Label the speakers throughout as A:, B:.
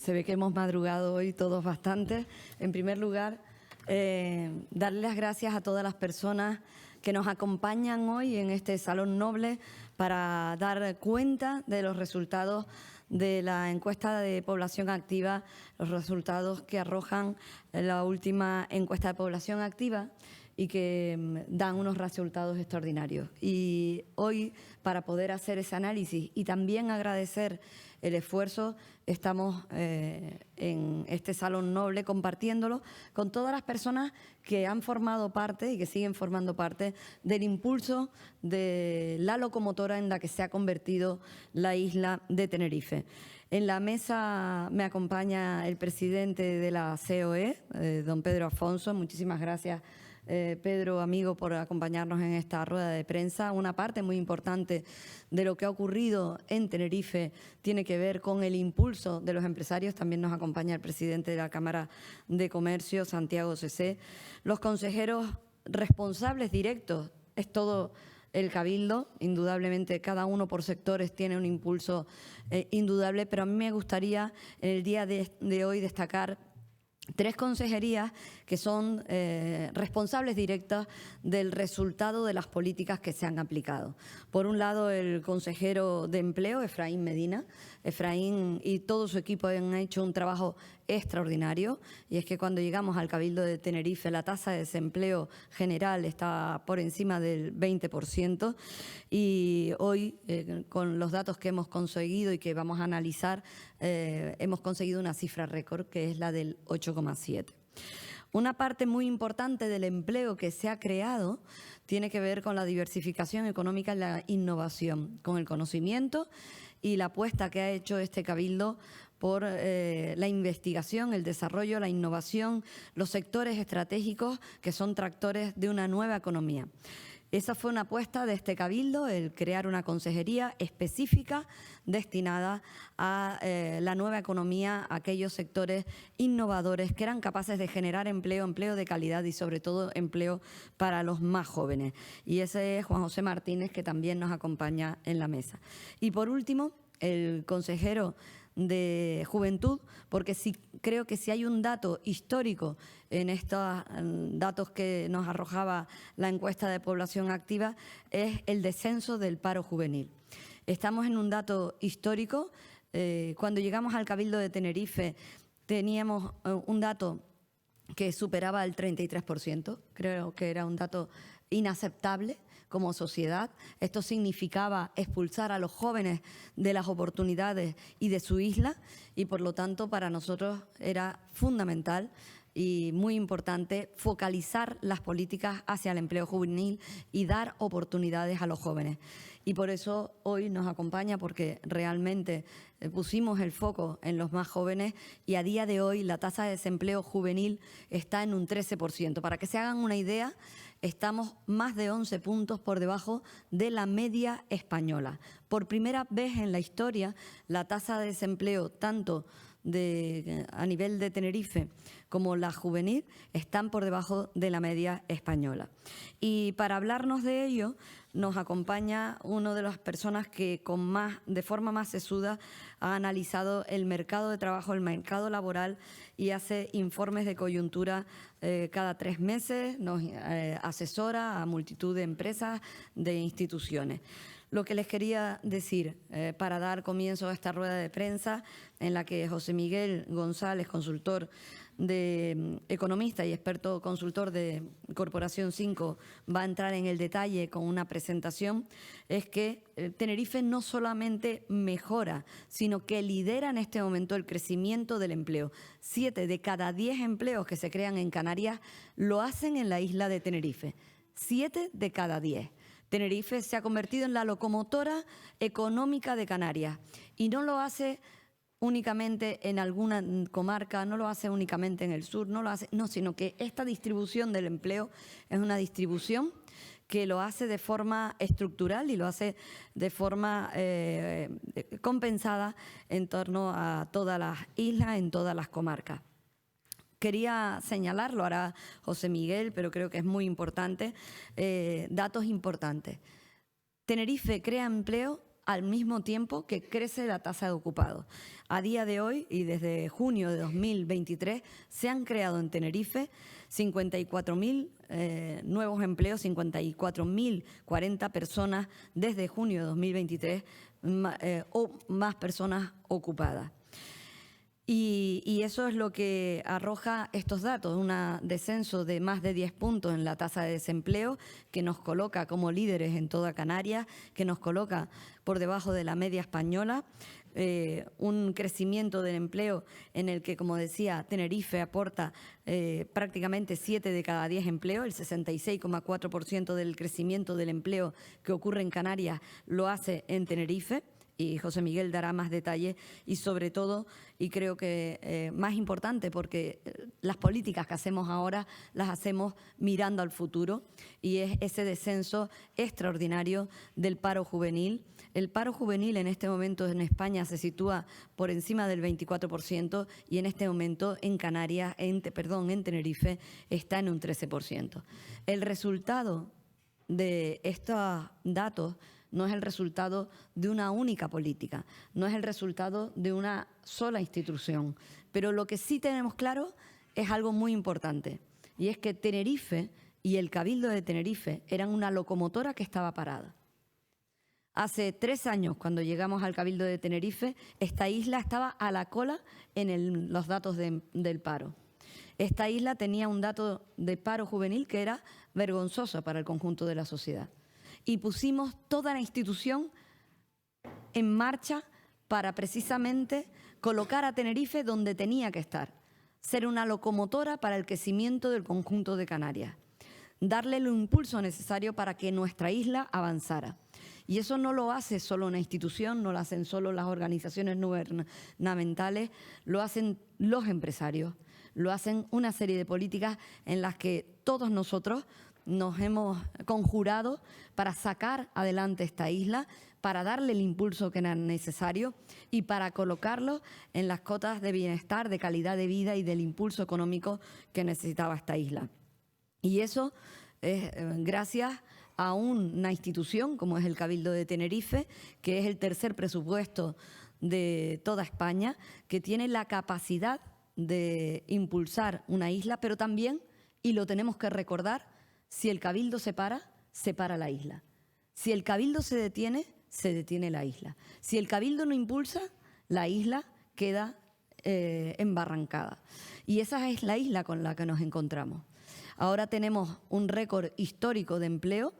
A: Se ve que hemos madrugado hoy todos bastante. En primer lugar, darle las gracias a todas las personas que nos acompañan hoy en este Salón Noble para dar cuenta de los resultados de la encuesta de población activa, los resultados que arrojan la última encuesta de población activa y que dan unos resultados extraordinarios. Y hoy, para poder hacer ese análisis y también agradecer el esfuerzo, estamos en este Salón Noble compartiéndolo con todas las personas que han formado parte y que siguen formando parte del impulso de la locomotora en la que se ha convertido la isla de Tenerife. En la mesa me acompaña el presidente de la COE, don Pedro Afonso. Muchísimas gracias, Pedro, amigo, por acompañarnos en esta rueda de prensa. Una parte muy importante de lo que ha ocurrido en Tenerife tiene que ver con el impulso de los empresarios. También nos acompaña el presidente de la Cámara de Comercio, Santiago Cesé. Los consejeros responsables directos, es todo el Cabildo, indudablemente cada uno por sectores tiene un impulso indudable, pero a mí me gustaría en el día de hoy destacar tres consejerías que son responsables directas del resultado de las políticas que se han aplicado. Por un lado, el consejero de Empleo, Efraín Medina. Efraín y todo su equipo han hecho un trabajo extraordinario, y es que cuando llegamos al Cabildo de Tenerife la tasa de desempleo general está por encima del 20%, y hoy con los datos que hemos conseguido y que vamos a analizar hemos conseguido una cifra récord que es la del 8,7%. Una parte muy importante del empleo que se ha creado tiene que ver con la diversificación económica y la innovación, con el conocimiento y la apuesta que ha hecho este Cabildo por la investigación, el desarrollo, la innovación, los sectores estratégicos que son tractores de una nueva economía. Esa fue una apuesta de este Cabildo, el crear una consejería específica destinada a la nueva economía, a aquellos sectores innovadores que eran capaces de generar empleo, empleo de calidad y sobre todo empleo para los más jóvenes. Y ese es Juan José Martínez, que también nos acompaña en la mesa. Y por último, el consejero de Juventud, porque sí, creo que si hay un dato histórico en estos datos que nos arrojaba la encuesta de población activa, es el descenso del paro juvenil. Estamos en un dato histórico. Cuando llegamos al Cabildo de Tenerife teníamos un dato que superaba el 33%, creo que era un dato inaceptable como sociedad. Esto significaba expulsar a los jóvenes de las oportunidades y de su isla, y por lo tanto para nosotros era fundamental y muy importante focalizar las políticas hacia el empleo juvenil y dar oportunidades a los jóvenes. Y por eso hoy nos acompaña, porque realmente pusimos el foco en los más jóvenes, y a día de hoy la tasa de desempleo juvenil está en un 13%. Para que se hagan una idea, estamos más de 11 puntos por debajo de la media española. Por primera vez en la historia, la tasa de desempleo tanto a nivel de Tenerife como la juvenil están por debajo de la media española. Y para hablarnos de ello nos acompaña una de las personas que de forma más sesuda ha analizado el mercado de trabajo, el mercado laboral, y hace informes de coyuntura cada 3 meses, nos asesora a multitud de empresas, de instituciones. Lo que les quería decir para dar comienzo a esta rueda de prensa, en la que José Miguel González, consultor economista y experto consultor de Corporación 5, va a entrar en el detalle con una presentación, es que Tenerife no solamente mejora, sino que lidera en este momento el crecimiento del empleo. 7 de cada 10 empleos que se crean en Canarias lo hacen en la isla de Tenerife. 7 de cada 10. Tenerife se ha convertido en la locomotora económica de Canarias, y no lo hace únicamente en alguna comarca, no lo hace únicamente en el sur, sino que esta distribución del empleo es una distribución que lo hace de forma estructural y lo hace de forma compensada en torno a todas las islas, en todas las comarcas. Quería señalar, lo hará José Miguel, pero creo que es muy importante, datos importantes. Tenerife crea empleo al mismo tiempo que crece la tasa de ocupados. A día de hoy y desde junio de 2023 se han creado en Tenerife 54.000 nuevos empleos, 54.040 personas desde junio de 2023 o más personas ocupadas. Y eso es lo que arroja estos datos, un descenso de más de 10 puntos en la tasa de desempleo, que nos coloca como líderes en toda Canarias, que nos coloca por debajo de la media española, un crecimiento del empleo en el que, como decía, Tenerife aporta prácticamente 7 de cada 10 empleos, el 66,4% del crecimiento del empleo que ocurre en Canarias lo hace en Tenerife. Y José Miguel dará más detalles y sobre todo, y creo que más importante, porque las políticas que hacemos ahora las hacemos mirando al futuro, y es ese descenso extraordinario del paro juvenil. El paro juvenil en este momento en España se sitúa por encima del 24% y en este momento en Canarias, en Tenerife, está en un 13%. El resultado de estos datos no es el resultado de una única política, no es el resultado de una sola institución. Pero lo que sí tenemos claro es algo muy importante, y es que Tenerife y el Cabildo de Tenerife eran una locomotora que estaba parada. Hace 3 años, cuando llegamos al Cabildo de Tenerife, esta isla estaba a la cola en los datos del paro. Esta isla tenía un dato de paro juvenil que era vergonzoso para el conjunto de la sociedad. Y pusimos toda la institución en marcha para precisamente colocar a Tenerife donde tenía que estar, ser una locomotora para el crecimiento del conjunto de Canarias, darle el impulso necesario para que nuestra isla avanzara. Y eso no lo hace solo una institución, no lo hacen solo las organizaciones no gubernamentales, lo hacen los empresarios, lo hacen una serie de políticas en las que todos nosotros nos hemos conjurado para sacar adelante esta isla, para darle el impulso que era necesario y para colocarlo en las cotas de bienestar, de calidad de vida y del impulso económico que necesitaba esta isla. Y eso es gracias a una institución como es el Cabildo de Tenerife, que es el tercer presupuesto de toda España, que tiene la capacidad de impulsar una isla, pero también, y lo tenemos que recordar, si el Cabildo se para la isla. Si el Cabildo se detiene la isla. Si el Cabildo no impulsa, la isla queda embarrancada. Y esa es la isla con la que nos encontramos. Ahora tenemos un récord histórico de empleo,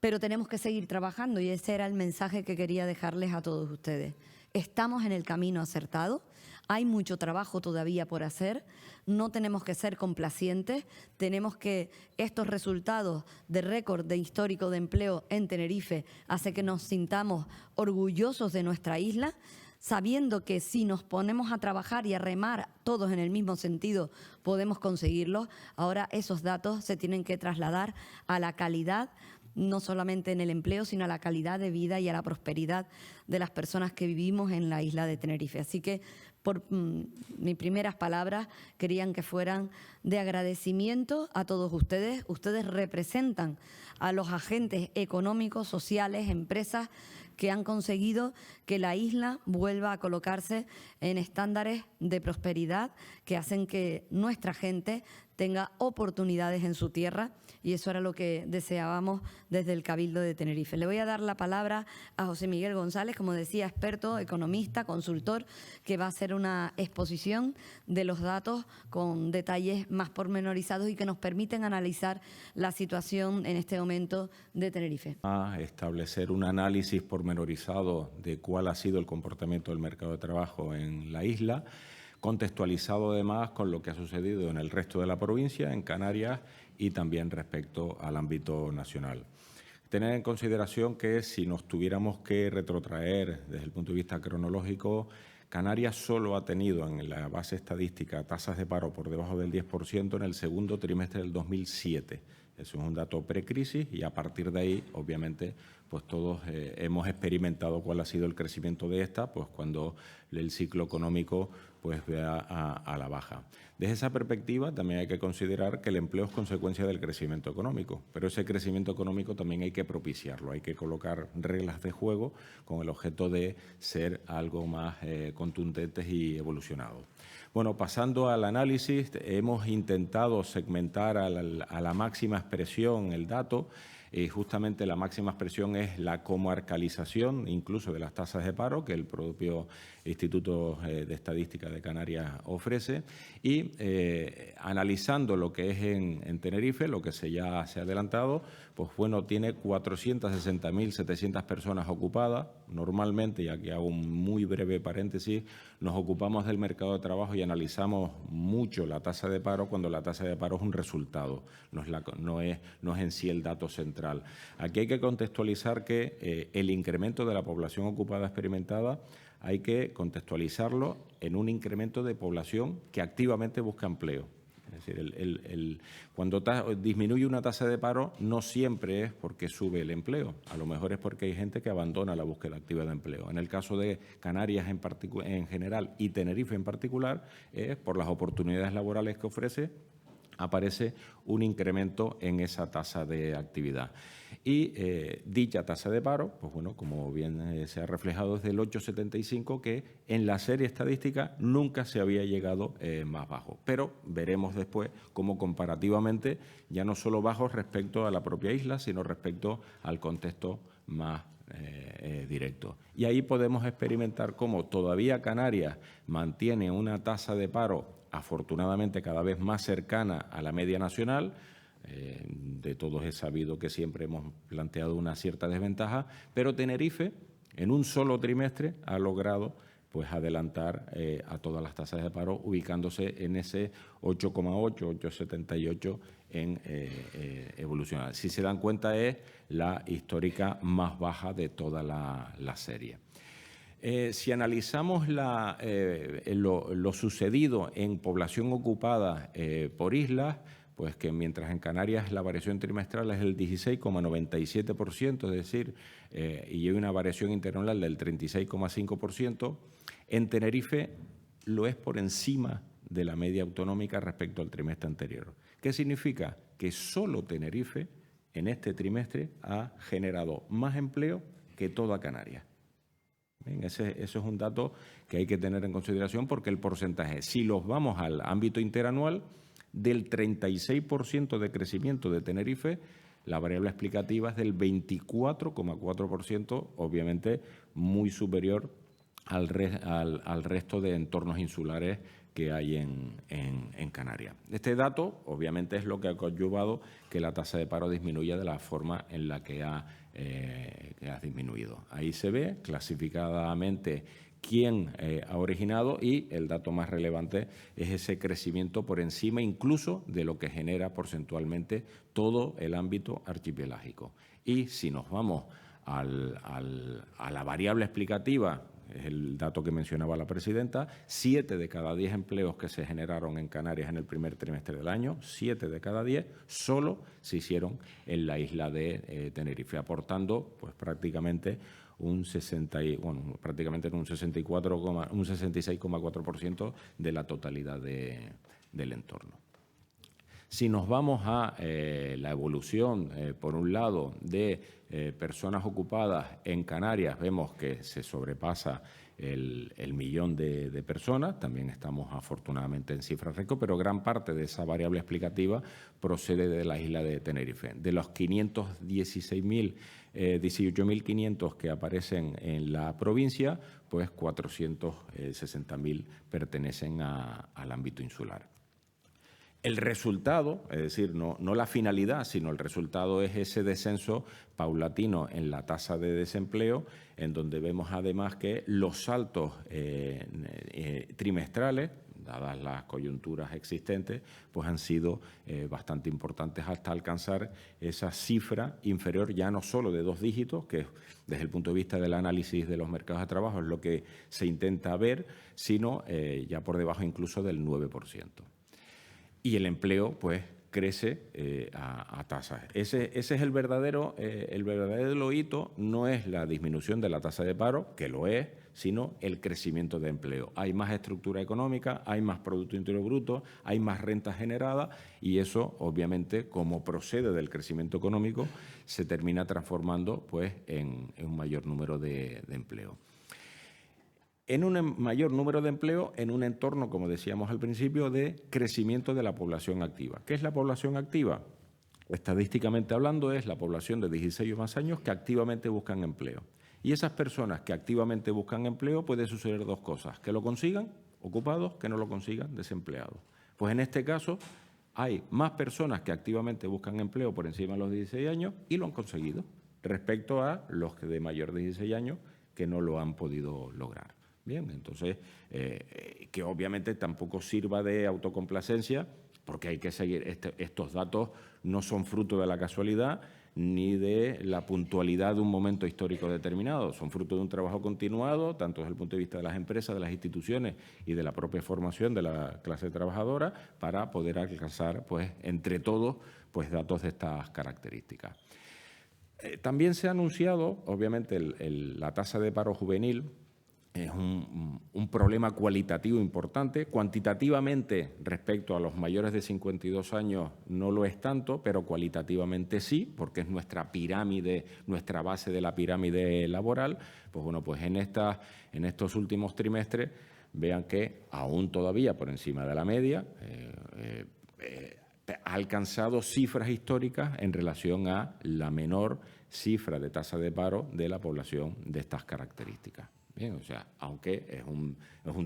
A: pero tenemos que seguir trabajando y ese era el mensaje que quería dejarles a todos ustedes. Estamos en el camino acertado. Hay mucho trabajo todavía por hacer, no tenemos que ser complacientes, tenemos que estos resultados de récord de histórico de empleo en Tenerife hace que nos sintamos orgullosos de nuestra isla, sabiendo que si nos ponemos a trabajar y a remar todos en el mismo sentido podemos conseguirlo. Ahora esos datos se tienen que trasladar a la calidad, no solamente en el empleo, sino a la calidad de vida y a la prosperidad de las personas que vivimos en la isla de Tenerife. Así que por mis primeras palabras querían que fueran de agradecimiento a todos ustedes. Ustedes representan a los agentes económicos, sociales, empresas que han conseguido que la isla vuelva a colocarse en estándares de prosperidad que hacen que nuestra gente tenga oportunidades en su tierra, y eso era lo que deseábamos desde el Cabildo de Tenerife. Le voy a dar la palabra a José Miguel González, como decía, experto, economista, consultor, que va a hacer una exposición de los datos con detalles más pormenorizados y que nos permiten analizar la situación en este momento de Tenerife.
B: A establecer un análisis pormenorizado de cuál ha sido el comportamiento del mercado de trabajo en la isla, contextualizado además con lo que ha sucedido en el resto de la provincia, en Canarias y también respecto al ámbito nacional. Tener en consideración que si nos tuviéramos que retrotraer desde el punto de vista cronológico, Canarias solo ha tenido en la base estadística tasas de paro por debajo del 10% en el segundo trimestre del 2007. Eso es un dato precrisis y a partir de ahí, obviamente, pues todos hemos experimentado cuál ha sido el crecimiento de esta, pues cuando el ciclo económico pues vea a la baja. Desde esa perspectiva también hay que considerar que el empleo es consecuencia del crecimiento económico, pero ese crecimiento económico también hay que propiciarlo, hay que colocar reglas de juego con el objeto de ser algo más contundentes y evolucionados. Bueno, pasando al análisis, hemos intentado segmentar a la máxima expresión el dato. Justamente la máxima expresión es la comarcalización, incluso de las tasas de paro, que el propio Instituto de Estadística de Canarias ofrece. Y analizando lo que es en Tenerife, lo que ya se ha adelantado, pues bueno, tiene 460.700 personas ocupadas. Normalmente, y aquí hago un muy breve paréntesis, nos ocupamos del mercado de trabajo y analizamos mucho la tasa de paro cuando la tasa de paro es un resultado, no es en sí el dato central. Aquí hay que contextualizar que el incremento de la población ocupada experimentada hay que contextualizarlo en un incremento de población que activamente busca empleo. Es decir, cuando disminuye una tasa de paro no siempre es porque sube el empleo, a lo mejor es porque hay gente que abandona la búsqueda activa de empleo. En el caso de Canarias en general y Tenerife en particular, es por las oportunidades laborales que ofrece, aparece un incremento en esa tasa de actividad. Y dicha tasa de paro, pues bueno, como bien se ha reflejado, es del 8,75, que en la serie estadística nunca se había llegado más bajo. Pero veremos después cómo comparativamente ya no solo bajos respecto a la propia isla, sino respecto al contexto más directo. Y ahí podemos experimentar cómo todavía Canarias mantiene una tasa de paro afortunadamente cada vez más cercana a la media nacional. De todos es sabido que siempre hemos planteado una cierta desventaja, pero Tenerife en un solo trimestre ha logrado pues adelantar a todas las tasas de paro, ubicándose en ese 8,8, 8,78 en evolucionar. Si se dan cuenta, es la histórica más baja de toda la serie. Si analizamos lo sucedido en población ocupada por islas, pues que mientras en Canarias la variación trimestral es el 16,97%, es decir, y hay una variación interanual del 36,5%, en Tenerife lo es por encima de la media autonómica respecto al trimestre anterior. ¿Qué significa? Que solo Tenerife en este trimestre ha generado más empleo que toda Canarias. Bien, eso es un dato que hay que tener en consideración porque el porcentaje, si los vamos al ámbito interanual, del 36% de crecimiento de Tenerife, la variable explicativa es del 24,4%, obviamente muy superior al resto de entornos insulares que hay en Canarias. Este dato, obviamente, es lo que ha coadyuvado que la tasa de paro disminuya de la forma en la que ha disminuido. Ahí se ve clasificadamente quién ha originado y el dato más relevante es ese crecimiento por encima incluso de lo que genera porcentualmente todo el ámbito archipelágico. Y si nos vamos a la variable explicativa, es el dato que mencionaba la presidenta, 7 de cada 10 empleos que se generaron en Canarias en el primer trimestre del año, 7 de cada 10, solo se hicieron en la isla de Tenerife, aportando pues prácticamente un 66,4% de la totalidad del entorno. Si nos vamos a la evolución, por un lado, de personas ocupadas en Canarias, vemos que se sobrepasa el millón de personas. También estamos afortunadamente en cifras récord, pero gran parte de esa variable explicativa procede de la isla de Tenerife. De los 18.500 que aparecen en la provincia, pues 460.000 pertenecen al ámbito insular. El resultado, es decir, no la finalidad, sino el resultado es ese descenso paulatino en la tasa de desempleo, en donde vemos además que los saltos trimestrales, dadas las coyunturas existentes, pues han sido bastante importantes hasta alcanzar esa cifra inferior ya no solo de 2 dígitos, que desde el punto de vista del análisis de los mercados de trabajo es lo que se intenta ver, sino ya por debajo incluso del 9%. Y el empleo, pues, crece a tasas. Ese es el verdadero hito, no es la disminución de la tasa de paro, que lo es, sino el crecimiento de empleo. Hay más estructura económica, hay más Producto Interior Bruto, hay más renta generada y eso, obviamente, como procede del crecimiento económico, se termina transformando pues, en un mayor número de empleo. En un mayor número de empleo en un entorno, como decíamos al principio, de crecimiento de la población activa. ¿Qué es la población activa? Estadísticamente hablando, es la población de 16 o más años que activamente buscan empleo. Y esas personas que activamente buscan empleo puede suceder dos cosas, que lo consigan ocupados, que no lo consigan desempleados. Pues en este caso hay más personas que activamente buscan empleo por encima de los 16 años y lo han conseguido, respecto a los que de mayor de 16 años que no lo han podido lograr. Bien, entonces, que obviamente tampoco sirva de autocomplacencia, porque hay que seguir, estos datos no son fruto de la casualidad ni de la puntualidad de un momento histórico determinado, son fruto de un trabajo continuado, tanto desde el punto de vista de las empresas, de las instituciones y de la propia formación de la clase trabajadora, para poder alcanzar, pues, entre todos, pues, datos de estas características. También se ha anunciado, obviamente, la tasa de paro juvenil. Es un problema cualitativo importante. Cuantitativamente, respecto a los mayores de 52 años, no lo es tanto, pero cualitativamente sí, porque es nuestra pirámide, nuestra base de la pirámide laboral. Pues bueno, pues en estos últimos trimestres, vean que aún todavía por encima de la media, ha alcanzado cifras históricas en relación a la menor cifra de tasa de paro de la población de estas características. Bien, o sea, aunque es un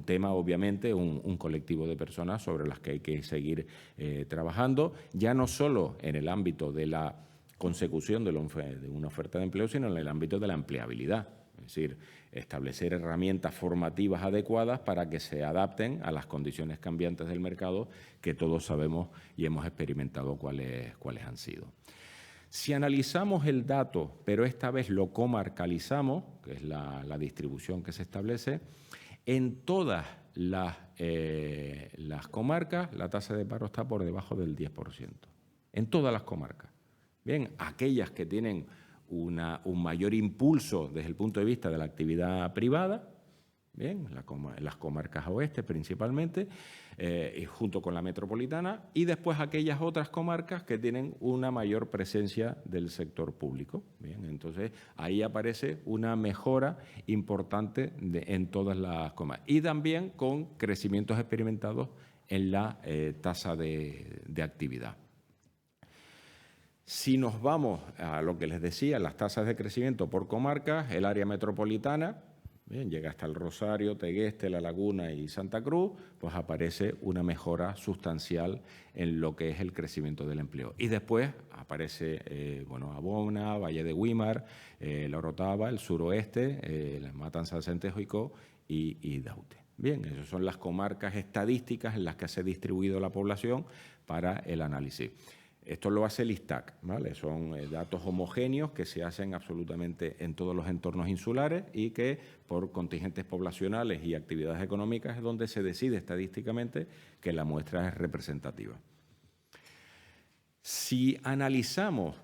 B: tema, obviamente, un colectivo de personas sobre las que hay que seguir trabajando, ya no solo en el ámbito de la consecución de una oferta de empleo, sino en el ámbito de la empleabilidad. Es decir, establecer herramientas formativas adecuadas para que se adapten a las condiciones cambiantes del mercado que todos sabemos y hemos experimentado cuáles han sido. Si analizamos el dato, pero esta vez lo comarcalizamos, que es la distribución que se establece, en todas las comarcas la tasa de paro está por debajo del 10%. En todas las comarcas. Bien, aquellas que tienen un mayor impulso desde el punto de vista de la actividad privada, bien, en las comarcas oeste principalmente, y junto con la metropolitana, y después aquellas otras comarcas que tienen una mayor presencia del sector público. Bien, entonces ahí aparece una mejora importante en todas las comarcas y también con crecimientos experimentados en la tasa de actividad. Si nos vamos a lo que les decía, las tasas de crecimiento por comarcas, el área metropolitana, bien, llega hasta el Rosario, Tegueste, La Laguna y Santa Cruz, pues aparece una mejora sustancial en lo que es el crecimiento del empleo. Y después aparece, Abona, Valle de Güímar, La Orotava, el suroeste, las Matanzas, Centejo y Daute. Bien, esas son las comarcas estadísticas en las que se ha distribuido la población para el análisis. Esto lo hace el ISTAC, ¿vale? Son datos homogéneos que se hacen absolutamente en todos los entornos insulares y que por contingentes poblacionales y actividades económicas es donde se decide estadísticamente que la muestra es representativa. Si analizamos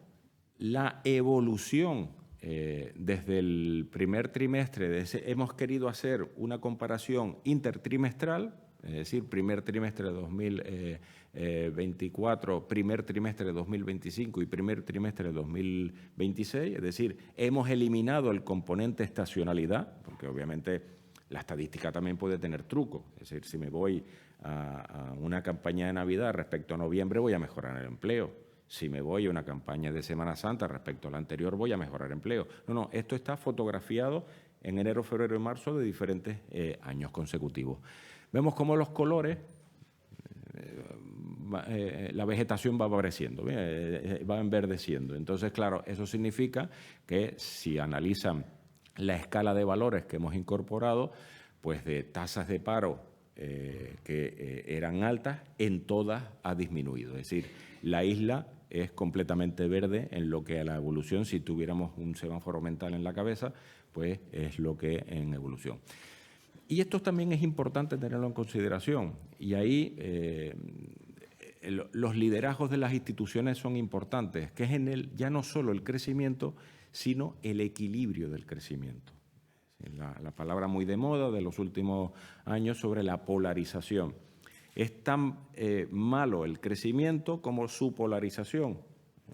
B: la evolución desde el primer trimestre, hemos querido hacer una comparación intertrimestral, es decir, primer trimestre de 2024, primer trimestre de 2025 y primer trimestre de 2026, es decir, hemos eliminado el componente estacionalidad, porque obviamente la estadística también puede tener trucos, es decir, si me voy a una campaña de Navidad respecto a noviembre voy a mejorar el empleo. Si me voy a una campaña de Semana Santa respecto a la anterior voy a mejorar empleo. No, esto está fotografiado en enero, febrero y marzo de diferentes años consecutivos. Vemos cómo los colores, la vegetación va apareciendo, va enverdeciendo. Entonces, claro, eso significa que si analizan la escala de valores que hemos incorporado, pues de tasas de paro que eran altas, en todas ha disminuido. Es decir, la isla es completamente verde en lo que a la evolución, si tuviéramos un semáforo mental en la cabeza, pues es lo que en evolución. Y esto también es importante tenerlo en consideración. Y ahí los liderazgos de las instituciones son importantes, que es ya no solo el crecimiento, sino el equilibrio del crecimiento. la palabra muy de moda de los últimos años sobre la polarización. Es tan malo el crecimiento como su polarización.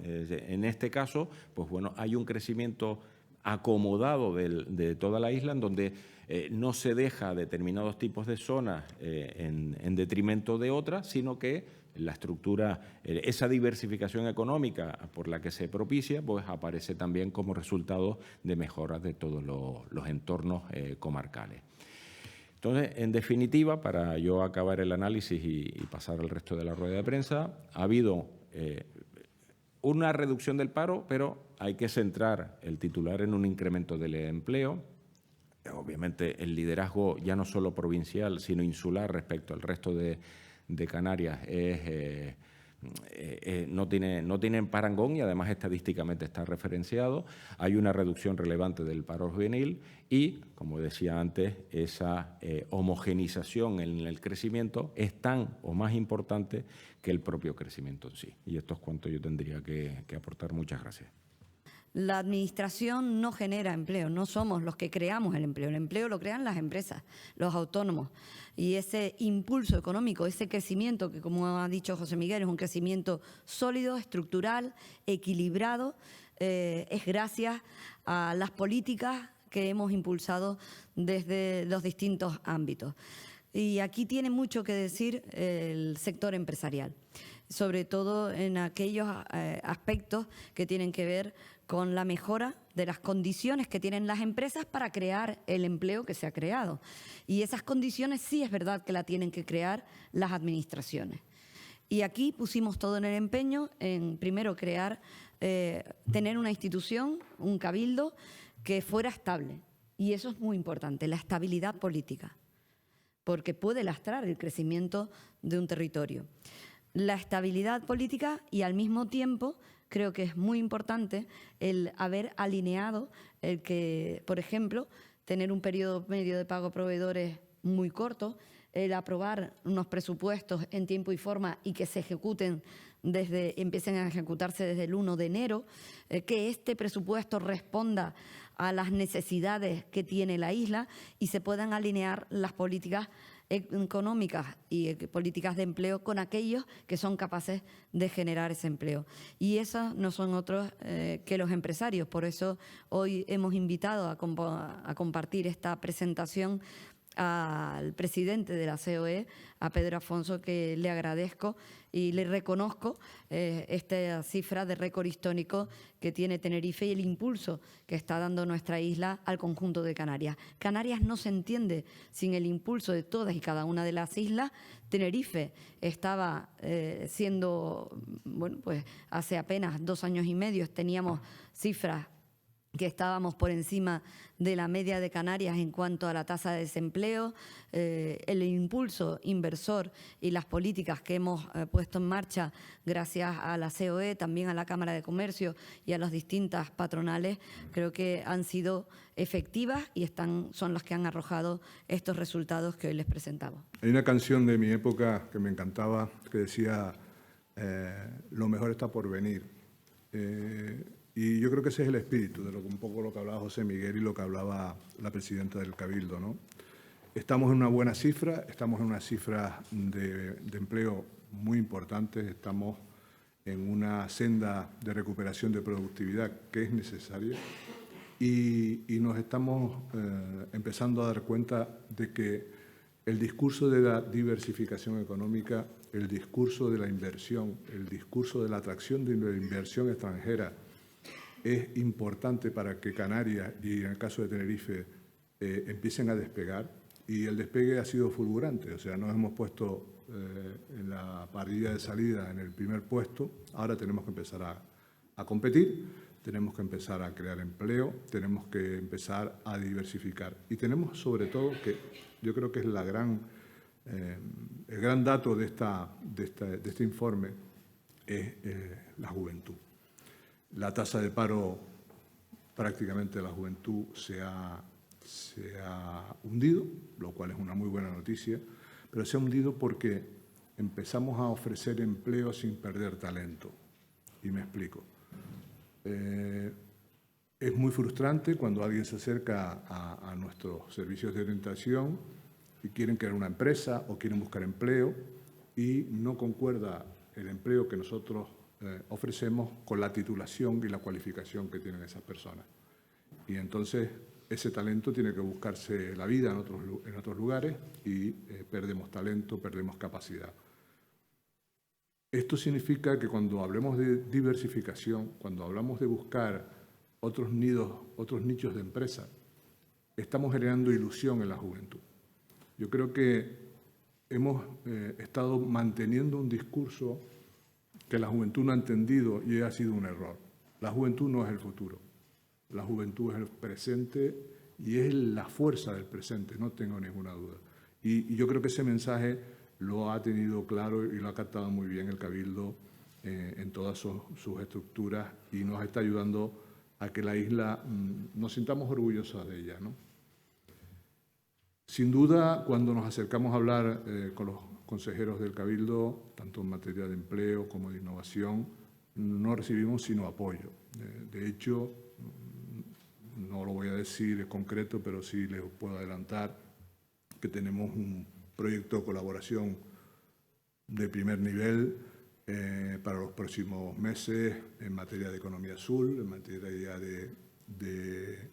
B: En este caso, pues bueno, hay un crecimiento acomodado de toda la isla en donde no se deja determinados tipos de zonas en detrimento de otras, sino que la estructura, esa diversificación económica por la que se propicia, pues aparece también como resultado de mejoras de todos los entornos comarcales. Entonces, en definitiva, para yo acabar el análisis y pasar al resto de la rueda de prensa, ha habido una reducción del paro, pero hay que centrar el titular en un incremento del empleo. Obviamente, el liderazgo ya no solo provincial, sino insular respecto al resto de Canarias no tiene parangón y además estadísticamente está referenciado. Hay una reducción relevante del paro juvenil y, como decía antes, esa homogenización en el crecimiento es tan o más importante que el propio crecimiento en sí. Y esto es cuanto yo tendría que aportar. Muchas gracias.
A: La administración no genera empleo, no somos los que creamos el empleo lo crean las empresas, los autónomos. Y ese impulso económico, ese crecimiento que, como ha dicho José Miguel, es un crecimiento sólido, estructural, equilibrado, es gracias a las políticas que hemos impulsado desde los distintos ámbitos. Y aquí tiene mucho que decir el sector empresarial, sobre todo en aquellos aspectos que tienen que ver con la mejora de las condiciones que tienen las empresas para crear el empleo que se ha creado. Y esas condiciones sí es verdad que la tienen que crear las administraciones. Y aquí pusimos todo en el empeño en, primero, tener una institución, un cabildo, que fuera estable. Y eso es muy importante, la estabilidad política, porque puede lastrar el crecimiento de un territorio. La estabilidad política y, al mismo tiempo, creo que es muy importante el haber alineado el que, por ejemplo, tener un periodo medio de pago a proveedores muy corto, el aprobar unos presupuestos en tiempo y forma y que se empiecen a ejecutarse desde el 1 de enero, que este presupuesto responda a las necesidades que tiene la isla y se puedan alinear las políticas económicas y políticas de empleo con aquellos que son capaces de generar ese empleo. Y esos no son otros que los empresarios. Por eso hoy hemos invitado a compartir esta presentación al presidente de la COE, a Pedro Afonso, que le agradezco y le reconozco esta cifra de récord histórico que tiene Tenerife y el impulso que está dando nuestra isla al conjunto de Canarias. Canarias no se entiende sin el impulso de todas y cada una de las islas. Tenerife estaba pues hace apenas 2 años y medio teníamos cifras que estábamos por encima de la media de Canarias en cuanto a la tasa de desempleo, el impulso inversor y las políticas que hemos puesto en marcha gracias a la COE, también a la Cámara de Comercio y a las distintas patronales, creo que han sido efectivas y son las que han arrojado estos resultados que hoy les presentamos.
C: Hay una canción de mi época que me encantaba que decía lo mejor está por venir. Y yo creo que ese es el espíritu de un poco lo que hablaba José Miguel y lo que hablaba la presidenta del Cabildo, ¿no? Estamos en una buena cifra, estamos en una cifra de empleo muy importante, estamos en una senda de recuperación de productividad que es necesaria y nos estamos empezando a dar cuenta de que el discurso de la diversificación económica, el discurso de la inversión, el discurso de la atracción de la inversión extranjera es importante para que Canarias y en el caso de Tenerife empiecen a despegar y el despegue ha sido fulgurante, o sea, nos hemos puesto en la parrilla de salida en el primer puesto, ahora tenemos que empezar a competir, tenemos que empezar a crear empleo, tenemos que empezar a diversificar y tenemos sobre todo, que yo creo que es el gran dato de este informe, es la juventud. La tasa de paro prácticamente de la juventud se ha hundido, lo cual es una muy buena noticia, pero se ha hundido porque empezamos a ofrecer empleo sin perder talento. Y me explico. Es muy frustrante cuando alguien se acerca a nuestros servicios de orientación y quieren crear una empresa o quieren buscar empleo y no concuerda el empleo que nosotros ofrecemos con la titulación y la cualificación que tienen esas personas. Y entonces ese talento tiene que buscarse la vida en otros lugares y perdemos talento, perdemos capacidad. Esto significa que cuando hablemos de diversificación, cuando hablamos de buscar otros nichos de empresa, estamos generando ilusión en la juventud. Yo creo que hemos estado manteniendo un discurso que la juventud no ha entendido y ha sido un error. La juventud no es el futuro, la juventud es el presente y es la fuerza del presente, no tengo ninguna duda. Y yo creo que ese mensaje lo ha tenido claro y lo ha captado muy bien el Cabildo en todas sus estructuras y nos está ayudando a que la isla nos sintamos orgullosos de ella, ¿no? Sin duda, cuando nos acercamos a hablar con los consejeros del Cabildo, tanto en materia de empleo como de innovación, no recibimos sino apoyo. De hecho, no lo voy a decir en concreto, pero sí les puedo adelantar que tenemos un proyecto de colaboración de primer nivel para los próximos meses en materia de economía azul, en materia de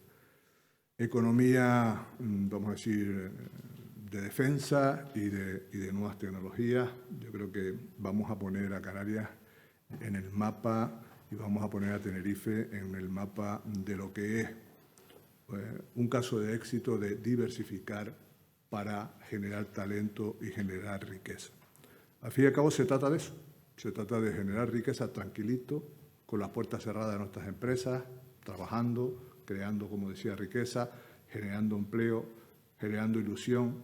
C: economía, vamos a decir, de defensa y de nuevas tecnologías. Yo creo que vamos a poner a Canarias en el mapa y vamos a poner a Tenerife en el mapa de lo que es un caso de éxito de diversificar para generar talento y generar riqueza. Al fin y al cabo se trata de eso, se trata de generar riqueza tranquilito, con las puertas cerradas de nuestras empresas, trabajando, creando, como decía, riqueza, generando empleo, generando ilusión,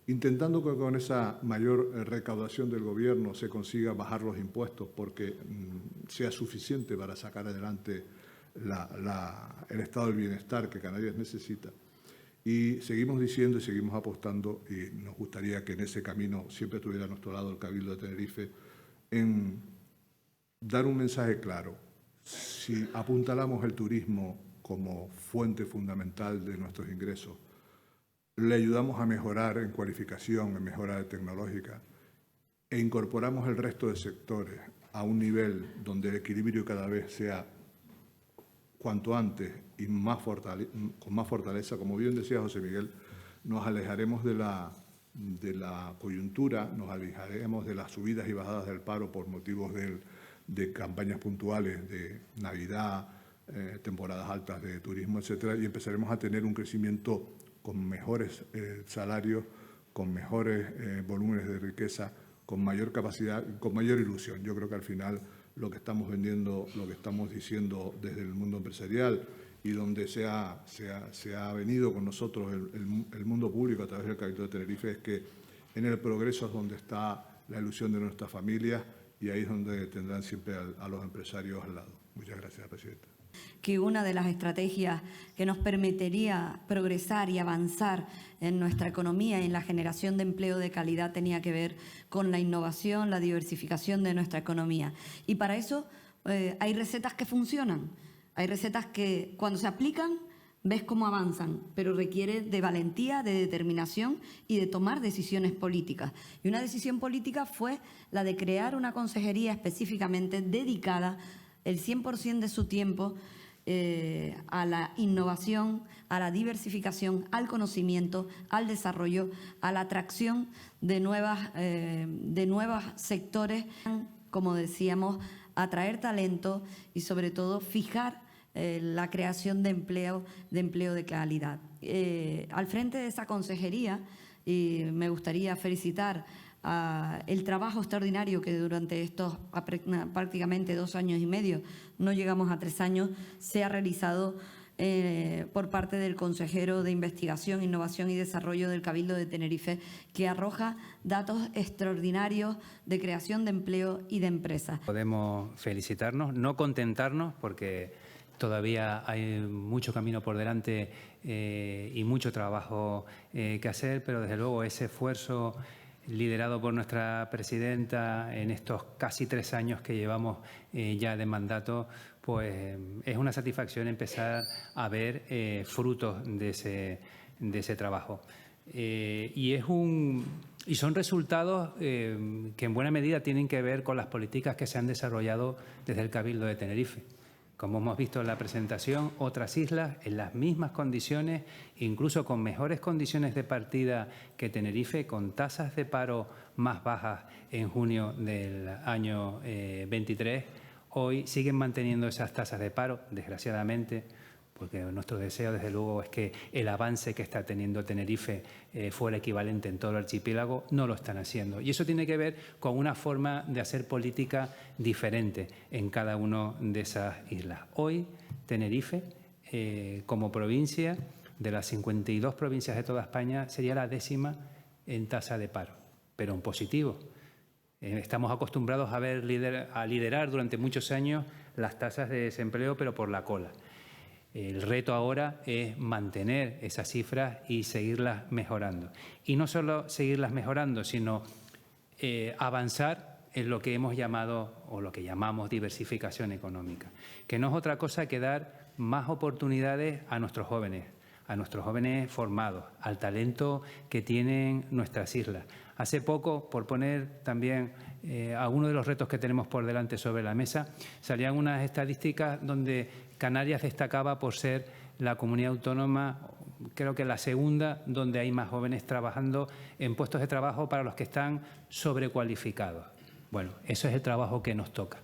C: intentando que con esa mayor recaudación del gobierno se consiga bajar los impuestos porque sea suficiente para sacar adelante el estado del bienestar que Canarias necesita. Y seguimos diciendo y seguimos apostando y nos gustaría que en ese camino siempre estuviera a nuestro lado el Cabildo de Tenerife en dar un mensaje claro. Si apuntalamos el turismo como fuente fundamental de nuestros ingresos, le ayudamos a mejorar en cualificación, en mejora tecnológica e incorporamos el resto de sectores a un nivel donde el equilibrio cada vez sea cuanto antes y con más fortaleza, como bien decía José Miguel, nos alejaremos de la coyuntura, nos alejaremos de las subidas y bajadas del paro por motivos de campañas puntuales de Navidad, temporadas altas de turismo, etcétera, y empezaremos a tener un crecimiento con mejores salarios, con mejores volúmenes de riqueza, con mayor capacidad, con mayor ilusión. Yo creo que al final lo que estamos vendiendo, lo que estamos diciendo desde el mundo empresarial y donde se ha venido con nosotros el mundo público a través del Cabildo de Tenerife es que en el progreso es donde está la ilusión de nuestras familias y ahí es donde tendrán siempre a los empresarios al lado. Muchas gracias, Presidenta.
A: Que una de las estrategias que nos permitiría progresar y avanzar en nuestra economía y en la generación de empleo de calidad tenía que ver con la innovación, la diversificación de nuestra economía. Y para eso hay recetas que funcionan, hay recetas que cuando se aplican ves cómo avanzan, pero requiere de valentía, de determinación y de tomar decisiones políticas. Y una decisión política fue la de crear una consejería específicamente dedicada el 100% de su tiempo a la innovación, a la diversificación, al conocimiento, al desarrollo, a la atracción de nuevos sectores, como decíamos, atraer talento y sobre todo fijar la creación de empleo de calidad. Al frente de esa consejería, y me gustaría felicitar el trabajo extraordinario que durante estos prácticamente 2 años y medio, no llegamos a 3 años, se ha realizado por parte del consejero de Investigación, Innovación y Desarrollo del Cabildo de Tenerife, que arroja datos extraordinarios de creación de empleo y de empresas.
D: Podemos felicitarnos, no contentarnos, porque todavía hay mucho camino por delante y mucho trabajo que hacer, pero desde luego ese esfuerzo liderado por nuestra presidenta en estos casi 3 años que llevamos ya de mandato, pues es una satisfacción empezar a ver frutos de ese trabajo. Y son resultados que en buena medida tienen que ver con las políticas que se han desarrollado desde el Cabildo de Tenerife. Como hemos visto en la presentación, otras islas en las mismas condiciones, incluso con mejores condiciones de partida que Tenerife, con tasas de paro más bajas en junio del año 23, hoy siguen manteniendo esas tasas de paro, desgraciadamente, porque nuestro deseo, desde luego, es que el avance que está teniendo Tenerife fuera equivalente en todo el archipiélago. No lo están haciendo. Y eso tiene que ver con una forma de hacer política diferente en cada una de esas islas. Hoy, Tenerife, como provincia, de las 52 provincias de toda España, sería la 10ª en tasa de paro, pero en positivo. Estamos acostumbrados a liderar durante muchos años las tasas de desempleo, pero por la cola. El reto ahora es mantener esas cifras y seguirlas mejorando. Y no solo seguirlas mejorando, sino avanzar en lo que hemos llamado o lo que llamamos diversificación económica, que no es otra cosa que dar más oportunidades a nuestros jóvenes formados, al talento que tienen nuestras islas. Hace poco, por poner también algunos de los retos que tenemos por delante sobre la mesa, salían unas estadísticas donde Canarias destacaba por ser la comunidad autónoma, creo que la segunda, donde hay más jóvenes trabajando en puestos de trabajo para los que están sobrecualificados. Bueno, eso es el trabajo que nos toca.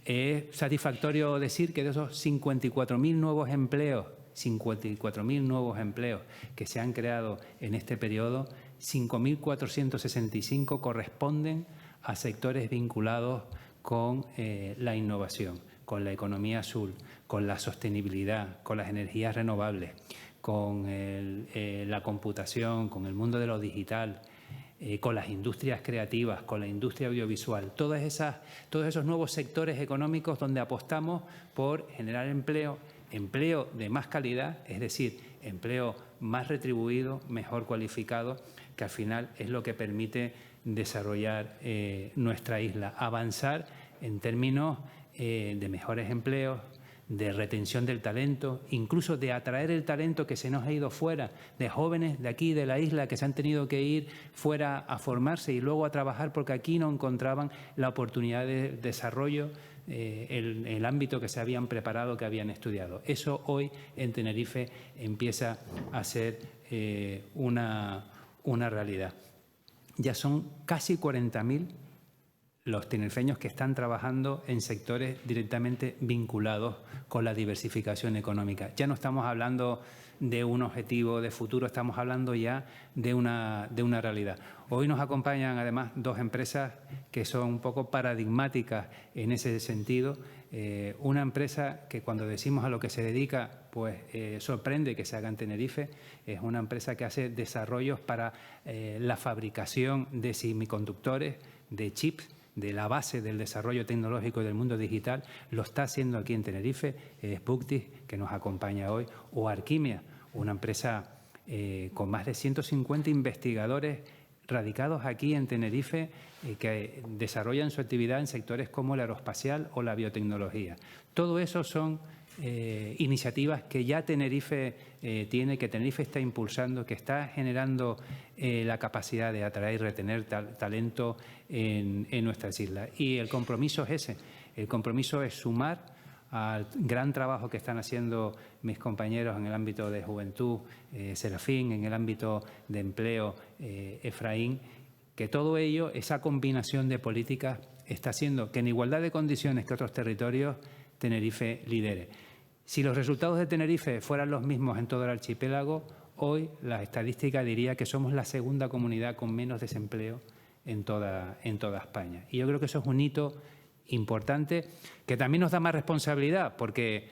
D: Es satisfactorio decir que de esos 54.000 nuevos empleos, 54.000 nuevos empleos que se han creado en este periodo, 5.465 corresponden a sectores vinculados con la innovación, con la economía azul, con la sostenibilidad, con las energías renovables, con la computación, con el mundo de lo digital, con las industrias creativas, con la industria audiovisual, todos esos nuevos sectores económicos donde apostamos por generar empleo de más calidad, es decir, empleo más retribuido, mejor cualificado, que al final es lo que permite desarrollar nuestra isla, avanzar en términos de mejores empleos, de retención del talento, incluso de atraer el talento que se nos ha ido fuera, de jóvenes de aquí, de la isla, que se han tenido que ir fuera a formarse y luego a trabajar porque aquí no encontraban la oportunidad de desarrollo, el ámbito que se habían preparado, que habían estudiado. Eso hoy en Tenerife empieza a ser una realidad. Ya son casi 40.000 los tinerfeños que están trabajando en sectores directamente vinculados con la diversificación económica. Ya no estamos hablando de un objetivo de futuro, estamos hablando ya de una realidad. Hoy nos acompañan además dos empresas que son un poco paradigmáticas en ese sentido. Una empresa que cuando decimos a lo que se dedica, pues sorprende que se haga en Tenerife. Es una empresa que hace desarrollos para la fabricación de semiconductores, de chips, de la base del desarrollo tecnológico del mundo digital. Lo está haciendo aquí en Tenerife, es Buctis, que nos acompaña hoy, o Arquimia, una empresa con más de 150 investigadores radicados aquí en Tenerife que desarrollan su actividad en sectores como el aeroespacial o la biotecnología. Todo eso son iniciativas que ya Tenerife tiene, que Tenerife está impulsando, que está generando la capacidad de atraer y retener talento en nuestras islas. Y el compromiso es ese, el compromiso es sumar al gran trabajo que están haciendo mis compañeros en el ámbito de juventud, Serafín, en el ámbito de empleo, Efraín, que todo ello, esa combinación de políticas, está haciendo que en igualdad de condiciones que otros territorios, Tenerife lidere. Si los resultados de Tenerife fueran los mismos en todo el archipiélago, hoy la estadística diría que somos la segunda comunidad con menos desempleo en toda España. Y yo creo que eso es un hito importante que también nos da más responsabilidad porque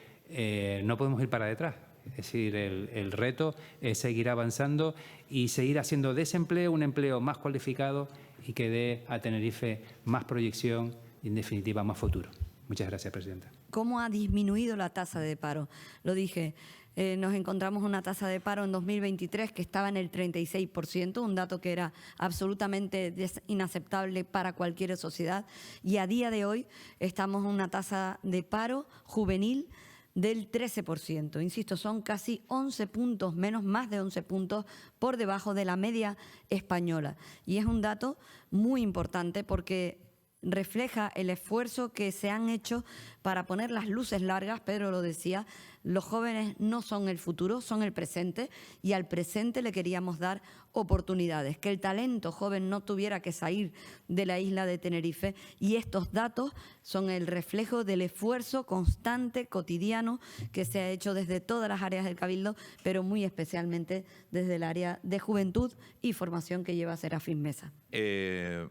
D: no podemos ir para detrás. Es decir, el reto es seguir avanzando y seguir haciendo de ese empleo un empleo más cualificado y que dé a Tenerife más proyección y, en definitiva, más futuro. Muchas gracias, presidenta.
A: cómo ha disminuido la tasa de paro. Lo dije, nos encontramos una tasa de paro en 2023 que estaba en el 36%, un dato que era absolutamente inaceptable para cualquier sociedad, y a día de hoy estamos en una tasa de paro juvenil del 13%. Insisto, son casi 11 puntos, más de 11 puntos por debajo de la media española. Y es un dato muy importante porque refleja el esfuerzo que se han hecho para poner las luces largas. Pedro lo decía, los jóvenes no son el futuro, son el presente, y al presente le queríamos dar oportunidades, que el talento joven no tuviera que salir de la isla de Tenerife, y estos datos son el reflejo del esfuerzo constante, cotidiano, que se ha hecho desde todas las áreas del Cabildo, pero muy especialmente desde el área de juventud y formación que lleva Serafín Mesa.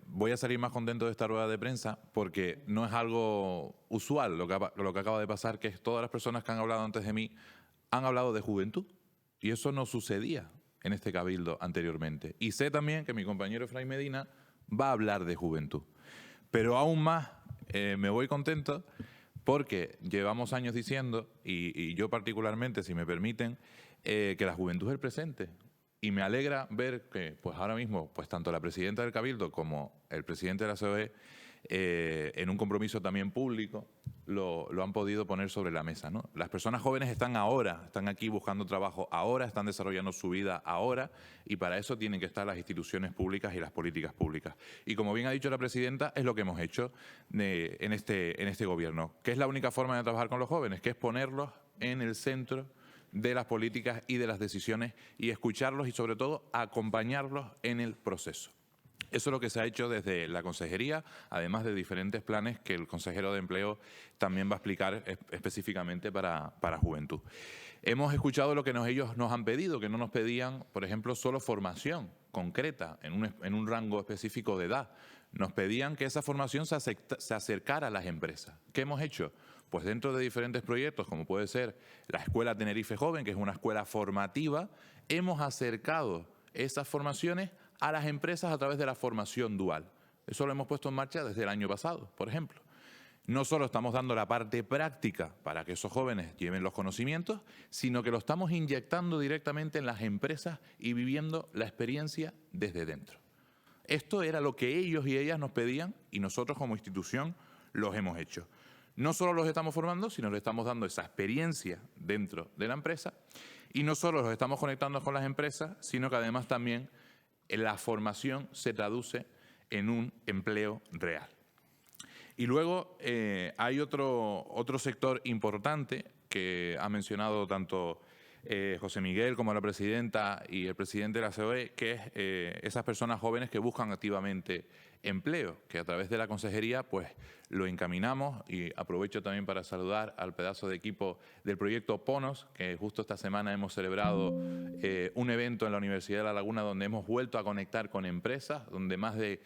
E: Voy a salir más contento de esta rueda de prensa porque no es algo usual lo que acaba de pasar, que todas las personas que han hablado antes de mí han hablado de juventud, y eso no sucedía en este Cabildo anteriormente. Y sé también que mi compañero Efraín Medina va a hablar de juventud. Pero aún más me voy contento porque llevamos años diciendo, y yo particularmente, si me permiten, que la juventud es el presente. Y me alegra ver que pues ahora mismo pues tanto la presidenta del Cabildo como el presidente de la COE, en un compromiso también público, lo han podido poner sobre la mesa, ¿no? Las personas jóvenes están ahora, están aquí buscando trabajo ahora, están desarrollando su vida ahora, y para eso tienen que estar las instituciones públicas y las políticas públicas. Y como bien ha dicho la presidenta, es lo que hemos hecho en este gobierno, que es la única forma de trabajar con los jóvenes, que es ponerlos en el centro de las políticas y de las decisiones, y escucharlos y sobre todo acompañarlos en el proceso. Eso es lo que se ha hecho desde la consejería, además de diferentes planes que el consejero de Empleo también va a explicar específicamente para juventud. Hemos escuchado lo que ellos nos han pedido, que no nos pedían, por ejemplo, solo formación concreta en un rango específico de edad. Nos pedían que esa formación se acercara a las empresas. ¿Qué hemos hecho? Pues dentro de diferentes proyectos, como puede ser la Escuela Tenerife Joven, que es una escuela formativa, hemos acercado esas formaciones a las empresas a través de la formación dual. Eso lo hemos puesto en marcha desde el año pasado, por ejemplo. No solo estamos dando la parte práctica para que esos jóvenes lleven los conocimientos, sino que lo estamos inyectando directamente en las empresas y viviendo la experiencia desde dentro. Esto era lo que ellos y ellas nos pedían, y nosotros como institución los hemos hecho. No solo los estamos formando, sino les estamos dando esa experiencia dentro de la empresa, y no solo los estamos conectando con las empresas, sino que además también la formación se traduce en un empleo real. Y luego hay otro sector importante que ha mencionado tanto José Miguel como la presidenta y el presidente de la COE, que es esas personas jóvenes que buscan activamente empleo, que a través de la consejería pues lo encaminamos, y aprovecho también para saludar al pedazo de equipo del proyecto PONOS, que justo esta semana hemos celebrado un evento en la Universidad de La Laguna donde hemos vuelto a conectar con empresas, donde más de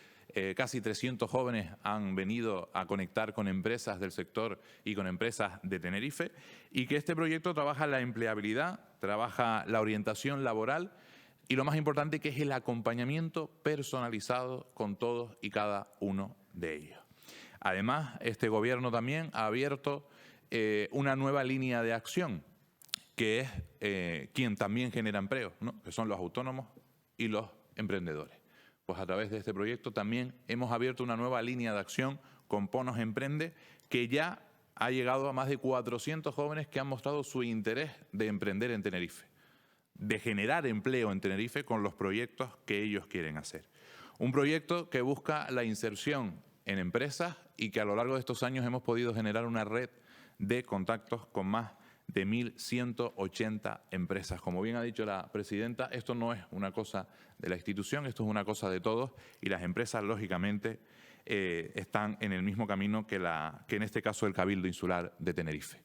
E: casi 300 jóvenes han venido a conectar con empresas del sector y con empresas de Tenerife, y que este proyecto trabaja la empleabilidad, trabaja la orientación laboral, y lo más importante, que es el acompañamiento personalizado con todos y cada uno de ellos. Además, este gobierno también ha abierto una nueva línea de acción, que es quien también genera empleo, ¿no? Que son los autónomos y los emprendedores. Pues a través de este proyecto también hemos abierto una nueva línea de acción con Ponos Emprende, que ya ha llegado a más de 400 jóvenes que han mostrado su interés de emprender en Tenerife, de generar empleo en Tenerife con los proyectos que ellos quieren hacer. Un proyecto que busca la inserción en empresas, y que a lo largo de estos años hemos podido generar una red de contactos con más de 1.180 empresas. Como bien ha dicho la presidenta, esto no es una cosa de la institución, esto es una cosa de todos, y las empresas, lógicamente, están en el mismo camino que en este caso el Cabildo Insular de Tenerife.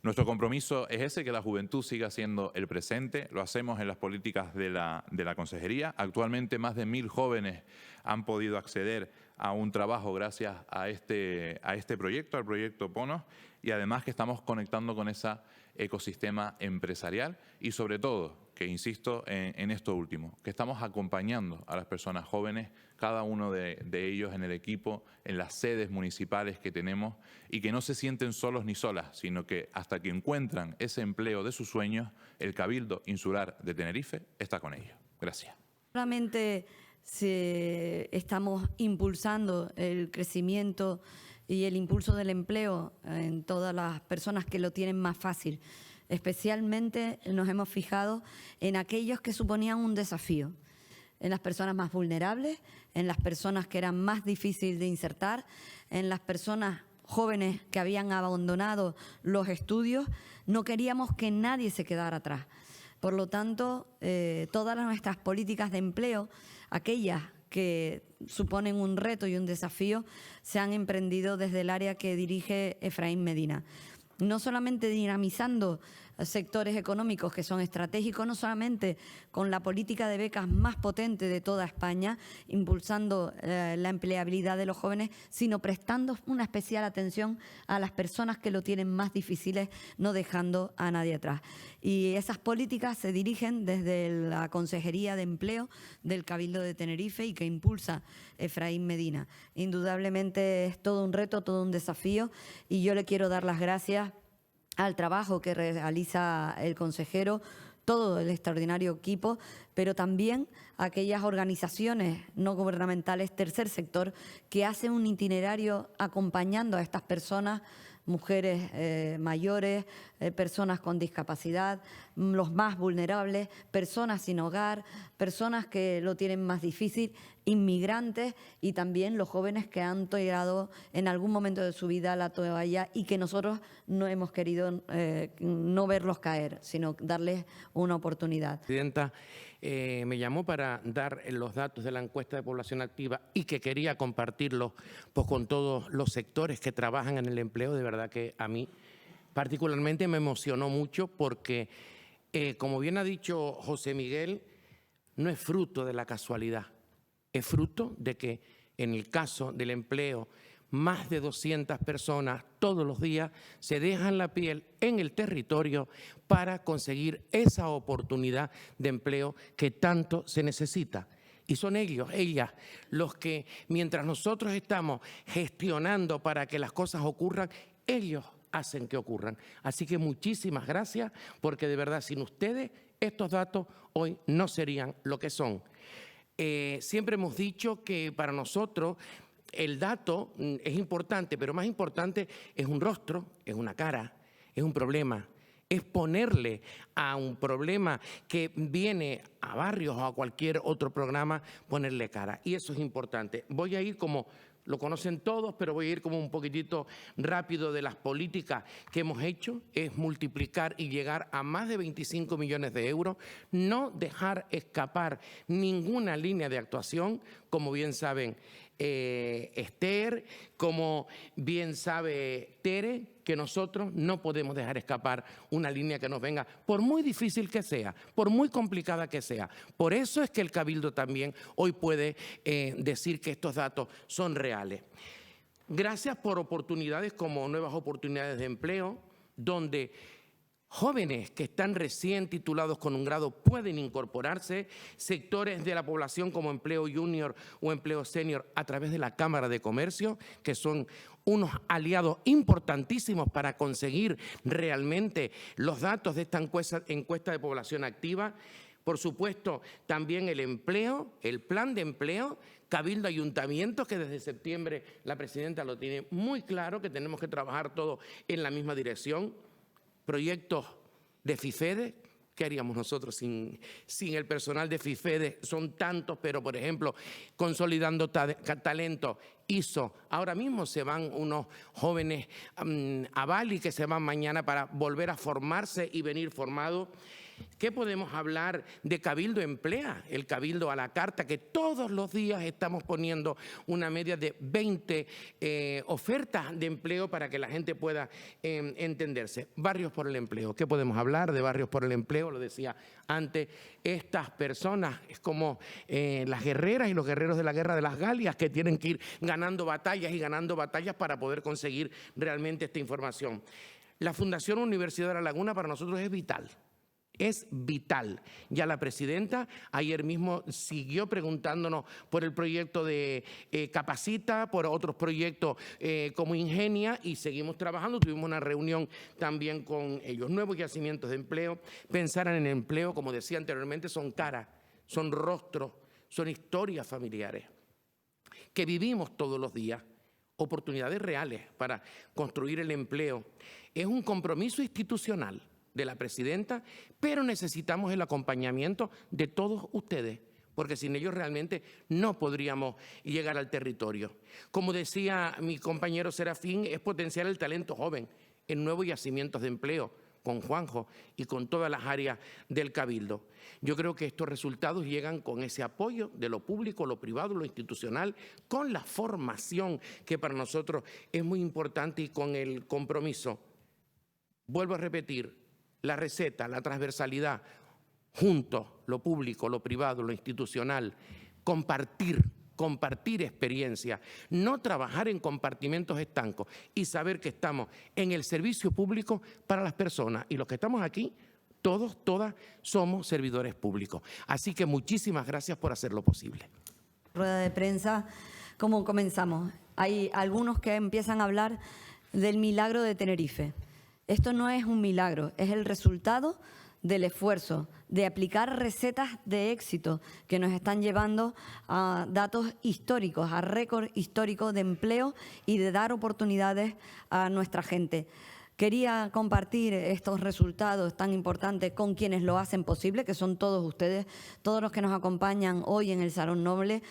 E: Nuestro compromiso es ese, que la juventud siga siendo el presente. Lo hacemos en las políticas de la consejería. Actualmente más de 1.000 jóvenes han podido acceder a un trabajo gracias a este proyecto, al proyecto PONOS, y además que estamos conectando con esa ecosistema empresarial y sobre todo, que insisto en esto último, que estamos acompañando a las personas jóvenes, cada uno de ellos en el equipo, en las sedes municipales que tenemos y que no se sienten solos ni solas, sino que hasta que encuentran ese empleo de sus sueños, el Cabildo Insular de Tenerife está con ellos. Gracias.
A: Solamente estamos impulsando el crecimiento y el impulso del empleo en todas las personas que lo tienen más fácil. Especialmente nos hemos fijado en aquellos que suponían un desafío, en las personas más vulnerables, en las personas que eran más difíciles de insertar, en las personas jóvenes que habían abandonado los estudios. No queríamos que nadie se quedara atrás. Por lo tanto, todas nuestras políticas de empleo, aquellas que suponen un reto y un desafío, se han emprendido desde el área que dirige Efraín Medina. No solamente dinamizando sectores económicos que son estratégicos, no solamente con la política de becas más potente de toda España, impulsando la empleabilidad de los jóvenes, sino prestando una especial atención a las personas que lo tienen más difíciles, no dejando a nadie atrás. Y esas políticas se dirigen desde la Consejería de Empleo del Cabildo de Tenerife y que impulsa Efraín Medina. Indudablemente es todo un reto, todo un desafío, y yo le quiero dar las gracias al trabajo que realiza el consejero, todo el extraordinario equipo, pero también a aquellas organizaciones no gubernamentales, tercer sector, que hacen un itinerario acompañando a estas personas, mujeres mayores, personas con discapacidad, los más vulnerables, personas sin hogar, personas que lo tienen más difícil, inmigrantes y también los jóvenes que han tirado en algún momento de su vida la toalla y que nosotros no hemos querido no verlos caer, sino darles una oportunidad.
F: Presidenta, me llamó para dar los datos de la encuesta de población activa y que quería compartirlos pues, con todos los sectores que trabajan en el empleo. De verdad que a mí particularmente me emocionó mucho porque, como bien ha dicho José Miguel, no es fruto de la casualidad, es fruto de que en el caso del empleo más de 200 personas todos los días se dejan la piel en el territorio para conseguir esa oportunidad de empleo que tanto se necesita. Y son ellos, ellas, los que mientras nosotros estamos gestionando para que las cosas ocurran, ellos hacen que ocurran. Así que muchísimas gracias, porque de verdad sin ustedes estos datos hoy no serían lo que son. Siempre hemos dicho que para nosotros el dato es importante, pero más importante es un rostro, es una cara, es un problema, es ponerle a un problema que viene a barrios o a cualquier otro programa, ponerle cara. Y eso es importante. Voy a ir como lo conocen todos, pero voy a ir como un poquitito rápido de las políticas que hemos hecho, es multiplicar y llegar a más de 25 millones de euros, no dejar escapar ninguna línea de actuación, como bien saben Esther, como bien sabe Tere, que nosotros no podemos dejar escapar una línea que nos venga, por muy difícil que sea, por muy complicada que sea. Por eso es que el Cabildo también hoy puede decir que estos datos son reales. Gracias por oportunidades como nuevas oportunidades de empleo, donde jóvenes que están recién titulados con un grado pueden incorporarse, sectores de la población como empleo junior o empleo senior a través de la Cámara de Comercio, que son unos aliados importantísimos para conseguir realmente los datos de esta encuesta de población activa. Por supuesto, también el empleo, el plan de empleo, Cabildo Ayuntamientos, que desde septiembre la presidenta lo tiene muy claro, que tenemos que trabajar todos en la misma dirección. Proyectos de FIFEDE, ¿qué haríamos nosotros sin el personal de FIFEDE? Son tantos, pero por ejemplo, consolidando talento, ISO. Ahora mismo se van unos jóvenes a Bali que se van mañana para volver a formarse y venir formados. ¿Qué podemos hablar de Cabildo Emplea? El Cabildo a la carta, que todos los días estamos poniendo una media de 20 ofertas de empleo para que la gente pueda entenderse. Barrios por el empleo. ¿Qué podemos hablar de barrios por el empleo? Lo decía antes, estas personas es como las guerreras y los guerreros de la guerra de las Galias que tienen que ir ganando batallas y ganando batallas para poder conseguir realmente esta información. La Fundación Universidad de La Laguna para nosotros es vital. Es vital. Ya la presidenta ayer mismo siguió preguntándonos por el proyecto de Capacita, por otros proyectos como Ingenia, y seguimos trabajando. Tuvimos una reunión también con ellos. Nuevos yacimientos de empleo. Pensar en el empleo, como decía anteriormente, son caras, son rostros, son historias familiares que vivimos todos los días. Oportunidades reales para construir el empleo. Es un compromiso institucional de la presidenta, pero necesitamos el acompañamiento de todos ustedes, porque sin ellos realmente no podríamos llegar al territorio. Como decía mi compañero Serafín, es potenciar el talento joven en nuevos yacimientos de empleo, con Juanjo y con todas las áreas del Cabildo. Yo creo que estos resultados llegan con ese apoyo de lo público, lo privado, lo institucional, con la formación, que para nosotros es muy importante, y con el compromiso. Vuelvo a repetir, la receta, la transversalidad, juntos, lo público, lo privado, lo institucional, compartir experiencia, no trabajar en compartimentos estancos y saber que estamos en el servicio público para las personas. Y los que estamos aquí, todos, todas, somos servidores públicos. Así que muchísimas gracias por hacerlo posible.
A: Rueda de prensa, ¿cómo comenzamos? Hay algunos que empiezan a hablar del milagro de Tenerife. Esto no es un milagro, es el resultado del esfuerzo, de aplicar recetas de éxito que nos están llevando a datos históricos, a récord histórico de empleo y de dar oportunidades a nuestra gente. Quería compartir estos resultados tan importantes con quienes lo hacen posible, que son todos ustedes, todos los que nos acompañan hoy en el Salón Noble.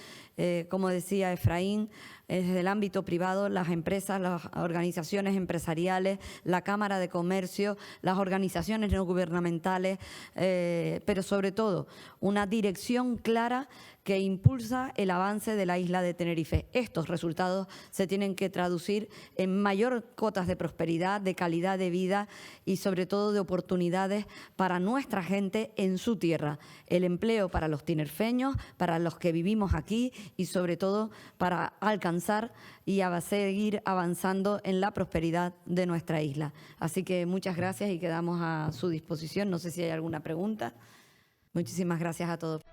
A: Como decía Efraín, desde el ámbito privado, las empresas, las organizaciones empresariales, la Cámara de Comercio, las organizaciones no gubernamentales, pero sobre todo una dirección clara que impulsa el avance de la isla de Tenerife. Estos resultados se tienen que traducir en mayor cotas de prosperidad, de calidad de vida y sobre todo de oportunidades para nuestra gente en su tierra. El empleo para los tinerfeños, para los que vivimos aquí y sobre todo para alcanzar y a seguir avanzando en la prosperidad de nuestra isla. Así que muchas gracias y quedamos a su disposición. No sé si hay alguna pregunta. Muchísimas gracias a todos.